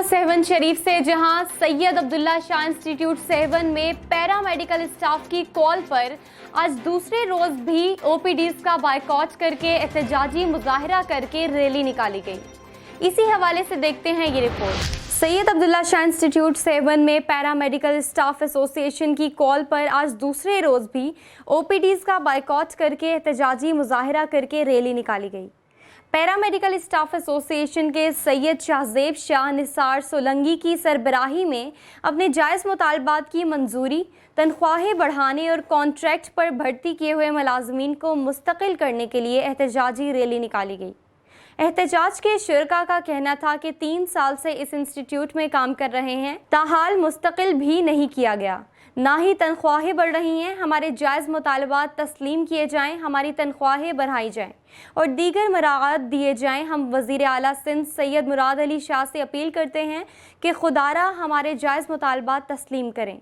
सहवन शरीफ से, जहां सैयद अब्दुल्ला शाह इंस्टीट्यूट सहवन में पैरामेडिकल स्टाफ की कॉल पर आज दूसरे रोज भी ओपीडीज का बायकॉट करके एहतजाजी मुजाहिरा करके रैली निकाली गई। इसी हवाले से देखते हैं ये रिपोर्ट। सैयद अब्दुल्ला शाह इंस्टीट्यूट सहवन में पैरामेडिकल स्टाफ एसोसिएशन की कॉल पर आज दूसरे रोज भी ओपीडीज का बायकॉट करके एहतजाजी मुजाहिरा करके रैली निकाली गई। पैरामेडिकल स्टाफ एसोसिएशन के सैयद शाहजेब शाह निसार सोलंगी की सरबराही में अपने जायज़ मुतालबात की मंजूरी, तनख्वाहें बढ़ाने और कॉन्ट्रैक्ट पर भर्ती किए हुए मुलाजमीन को मुस्तकिल करने के लिए एहतजाजी रैली निकाली गई। एहतजाज के शुरका का कहना था कि 3 साल से इस इंस्टीट्यूट में काम कर रहे हैं, ताहाल मुस्तकिल भी नहीं किया गया, ना ही तनख्वाहें बढ़ रही हैं। हमारे जायज़ मुतालबात तस्लीम किए जाएं, हमारी तनख्वाहें बढ़ाई जाएं और दीगर मराआत दिए जाएं। हम वज़ीर आला सिंध सैयद मुराद अली शाह से अपील करते हैं कि खुदारा हमारे जायज़ मुतालबात तस्लीम करें।